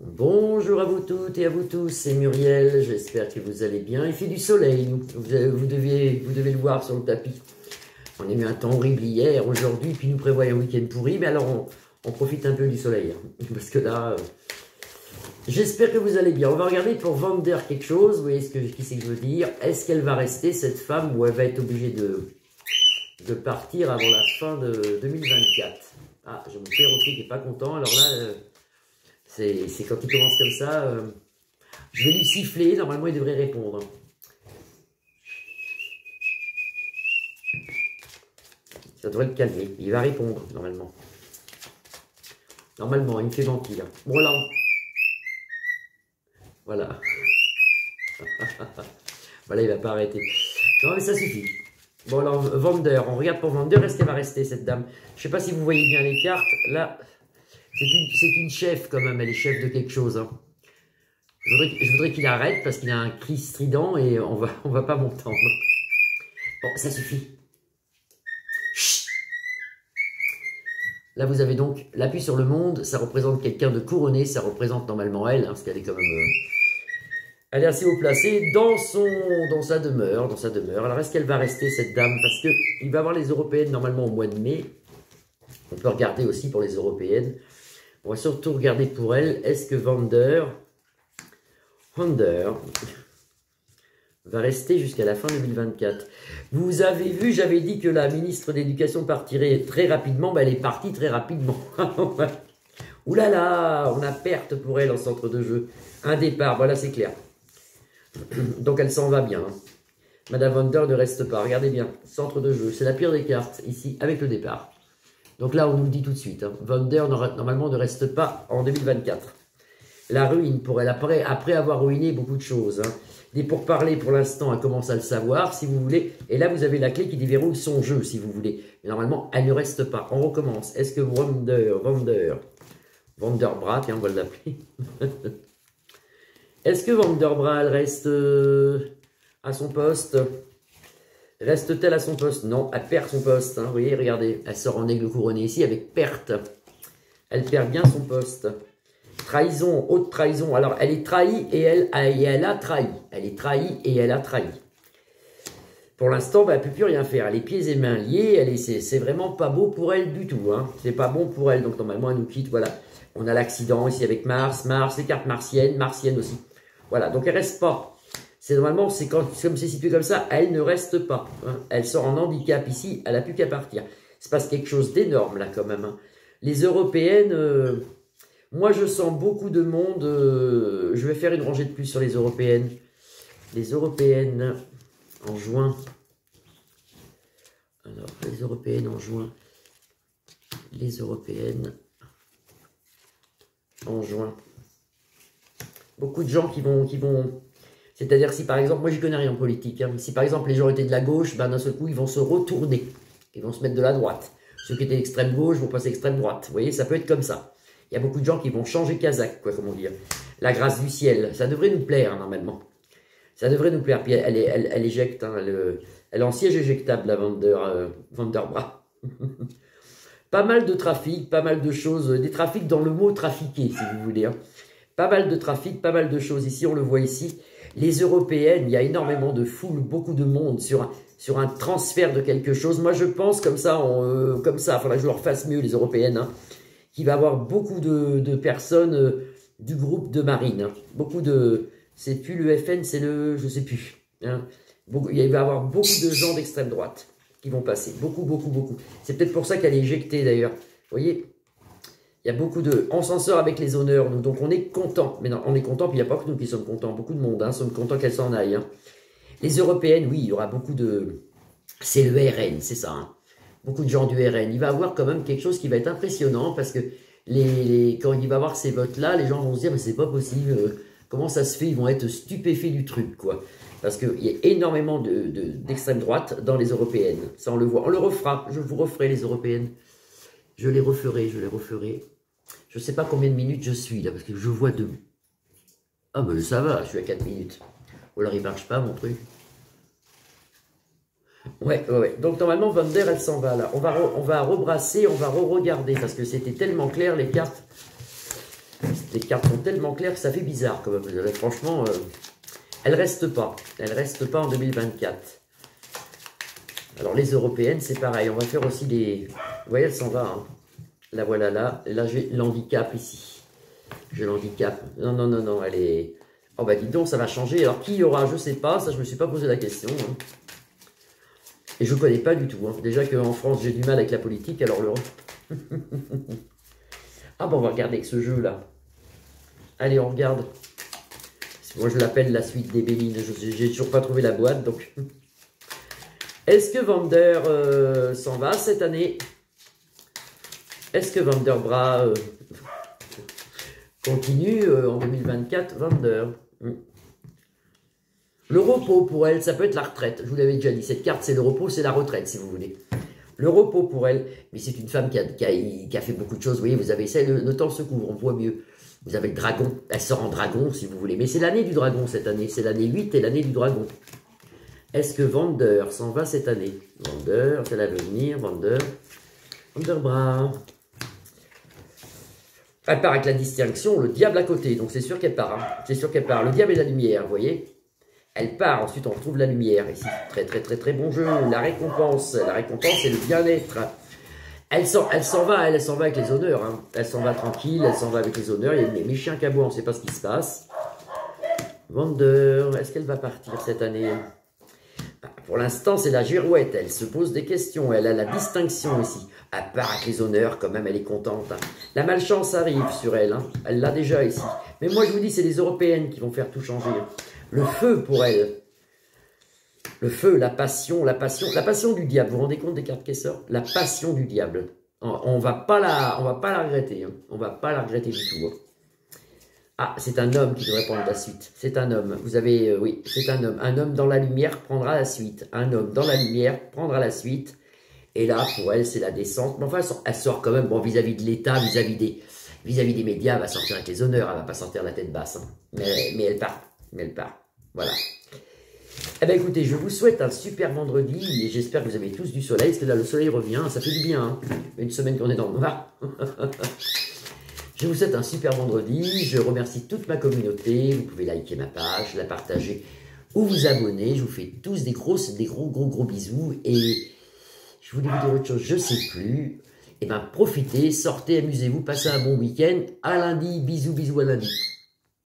Bonjour à vous toutes et à vous tous, c'est Muriel, j'espère que vous allez bien. Il fait du soleil, vous devez le voir sur le tapis. On a eu un temps horrible hier, aujourd'hui, puis nous prévoit un week-end pourri, mais alors on profite un peu du soleil. Parce que là, j'espère que vous allez bien. On va regarder pour Vander quelque chose, vous voyez qui c'est que je veux dire. Est-ce qu'elle va rester cette femme ou elle va être obligée de partir avant la fin de 2024? Ah, j'ai mon perroquet qui n'est pas content, alors là... c'est quand il commence comme ça, je vais lui siffler, normalement il devrait répondre. Ça devrait le calmer, il va répondre normalement. Normalement, il me fait mentir. Voilà. Voilà. Voilà, il va pas arrêter. Non mais ça suffit. Bon alors, Vander, on regarde pour Vander, est-ce qu'elle va rester cette dame? Je sais pas si vous voyez bien les cartes, là... C'est une chef quand même, elle est chef de quelque chose. Hein. Je voudrais qu'il arrête parce qu'il a un cri strident et on va pas m'entendre. Bon, ça suffit. Chut. Là, vous avez donc l'appui sur le monde, ça représente quelqu'un de couronné, ça représente normalement elle, hein, parce qu'elle est quand même... elle est assez haut placée dans sa demeure, Alors, est-ce qu'elle va rester, cette dame? Parce qu'il va y avoir les européennes normalement au mois de mai. On peut regarder aussi pour les européennes. On va surtout regarder pour elle, est-ce que Vander va rester jusqu'à la fin 2024? Vous avez vu, j'avais dit que la ministre de l'Éducation partirait très rapidement, elle est partie très rapidement. Ouh là là, on a perte pour elle en centre de jeu. Un départ, voilà c'est clair. Donc elle s'en va bien. Hein. Madame Vander ne reste pas, regardez bien, centre de jeu, c'est la pire des cartes ici avec le départ. Donc là, on nous le dit tout de suite. Hein. Vander, normalement, ne reste pas en 2024. La ruine pour elle, après avoir ruiné beaucoup de choses. Hein. Des pourparlers, pour l'instant, elle commence à le savoir, si vous voulez. Et là, vous avez la clé qui déverrouille son jeu, si vous voulez. Mais normalement, elle ne reste pas. On recommence. Est-ce que Vanderbra, tiens, on va l'appeler. Est-ce que Vanderbra, elle reste à son poste? Reste-t-elle à son poste? Non, elle perd son poste. Hein. Vous voyez, regardez, elle sort en aigle couronné ici avec perte. Elle perd bien son poste. Trahison, haute trahison. Alors, elle est trahie et elle a trahi. Elle est trahie et elle a trahi. Pour l'instant, elle ne peut plus rien faire. Elle est pieds et mains liés. C'est vraiment pas beau pour elle du tout. Hein. C'est pas bon pour elle. Donc, normalement, elle nous quitte. Voilà. On a l'accident ici avec Mars. Mars, les cartes martiennes aussi. Voilà. Donc, elle reste pas. Normalement, comme c'est situé comme ça, elle ne reste pas. Hein. Elle sort en handicap ici, elle n'a plus qu'à partir. Il se passe quelque chose d'énorme là quand même. Hein. Les européennes, moi je sens beaucoup de monde. Je vais faire une rangée de plus sur les européennes. Les européennes en juin. Alors, les européennes en juin. Les européennes en juin. Beaucoup de gens qui vont c'est-à-dire si par exemple, moi je connais rien en politique, hein, si par exemple les gens étaient de la gauche, ben d'un seul coup ils vont se retourner, ils vont se mettre de la droite. Ceux qui étaient d'extrême gauche vont passer extrême droite. Vous voyez, ça peut être comme ça. Il y a beaucoup de gens qui vont changer Kazakh, quoi, comment dire. La grâce du ciel, ça devrait nous plaire hein, normalement. Ça devrait nous plaire. Puis elle éjecte, hein, elle est en siège éjectable, la Vanderbra. Pas mal de trafic, pas mal de choses, des trafics dans le mot trafiquer, si vous voulez. Hein. Pas mal de trafic, pas mal de choses ici, on le voit ici. Les européennes, il y a énormément de foule, beaucoup de monde sur un transfert de quelque chose. Moi, je pense comme ça, il faudra que je leur fasse mieux, les européennes, hein, qu'il va y avoir beaucoup de personnes du groupe de marine. Hein, beaucoup de... C'est plus le FN, c'est le... Je sais plus. Hein, il va y avoir beaucoup de gens d'extrême droite qui vont passer. Beaucoup, beaucoup, beaucoup. C'est peut-être pour ça qu'elle est éjectée, d'ailleurs. Vous voyez ? Il y a beaucoup de... On s'en sort avec les honneurs, nous, donc on est content. Mais non, on est content, puis il n'y a pas que nous qui sommes contents. Beaucoup de monde sommes contents qu'elle s'en aille. Hein. Les européennes, oui, il y aura beaucoup de... C'est le RN, c'est ça. Hein. Beaucoup de gens du RN. Il va y avoir quand même quelque chose qui va être impressionnant, parce que quand il va y avoir ces votes-là, les gens vont se dire, mais c'est pas possible, comment ça se fait? Ils vont être stupéfaits du truc, quoi. Parce qu'il y a énormément d'extrême droite dans les européennes. Ça, on le voit. On le refera. Je vous referai les européennes. Je les referai. Je ne sais pas combien de minutes je suis là, parce que je vois deux. Ah ben ça va, je suis à 4 minutes. Ou alors il ne marche pas mon truc. Ouais. Donc normalement, Vander, elle s'en va là. On va rebrasser, on va re-regarder, parce que c'était tellement clair les cartes. Les cartes sont tellement claires que ça fait bizarre quand même. Franchement, elles restent pas. Elles restent pas en 2024. Alors les européennes, c'est pareil. On va faire aussi des... Vous voyez, elle s'en va. Hein. La voilà là. Et là, j'ai l'handicap ici. J'ai l'handicap. Non, non, non, non. Elle est... Oh bah dis donc, ça va changer. Alors qui y aura? Je sais pas. Ça, je me suis pas posé la question. Hein. Et je connais pas du tout. Hein. Déjà qu'en France, j'ai du mal avec la politique. Alors l'Europe... Ah bah on va regarder avec ce jeu-là. Allez, on regarde. Moi, je l'appelle la suite des Bélines. J'ai toujours pas trouvé la boîte, donc... Est-ce que Vander s'en va cette année? Est-ce que Vanderbra continue en 2024? Vander. Le repos pour elle, ça peut être la retraite. Je vous l'avais déjà dit, cette carte, c'est le repos, c'est la retraite, si vous voulez. Le repos pour elle, mais c'est une femme qui a fait beaucoup de choses. Vous voyez, vous avez ça, le temps se couvre, on voit mieux. Vous avez le dragon, elle sort en dragon, si vous voulez. Mais c'est l'année du dragon cette année, c'est l'année 8 et l'année du dragon. Est-ce que Vander s'en va cette année? Vander, c'est l'avenir, Vander. Vanderbra. Elle part avec la distinction, le diable à côté, donc c'est sûr qu'elle part. Hein. C'est sûr qu'elle part. Le diable et la lumière, vous voyez? Elle part, ensuite on retrouve la lumière ici. Très très très très bon jeu. La récompense c'est le bien-être. Elle s'en va, elle s'en va avec les honneurs. Hein. Elle s'en va tranquille, elle s'en va avec les honneurs. Il y a mes chiens cabois, on ne sait pas ce qui se passe. Vander, est-ce qu'elle va partir cette année? Pour l'instant, c'est la girouette. Elle se pose des questions. Elle a la distinction ici. Elle part avec les honneurs, quand même, elle est contente. Hein. La malchance arrive sur elle. Hein. Elle l'a déjà ici. Mais moi, je vous dis, c'est les européennes qui vont faire tout changer. Le feu pour elle. Le feu, la passion du diable. Vous vous rendez compte des cartes qui sortent? La passion du diable. On va pas la regretter. Hein. On va pas la regretter du tout. Hein. Ah, c'est un homme qui devrait prendre la suite. C'est un homme. Vous avez, oui, c'est un homme. Un homme dans la lumière prendra la suite. Un homme dans la lumière prendra la suite. Et là, pour elle, c'est la descente. Mais enfin, elle sort quand même, bon, vis-à-vis de l'État, vis-à-vis des médias, elle va sortir avec les honneurs. Elle va pas sortir la tête basse. Hein. Mais elle part. Mais elle part. Voilà. Eh bien, écoutez, je vous souhaite un super vendredi. Et j'espère que vous avez tous du soleil. Parce que là, le soleil revient. Ça fait du bien. Hein. Une semaine qu'on est dans le noir. Je vous souhaite un super vendredi, je remercie toute ma communauté, vous pouvez liker ma page, la partager ou vous abonner, je vous fais tous des gros bisous et je voulais vous dire autre chose, je sais plus, et bien profitez, sortez, amusez-vous, passez un bon week-end, à lundi, bisous à lundi.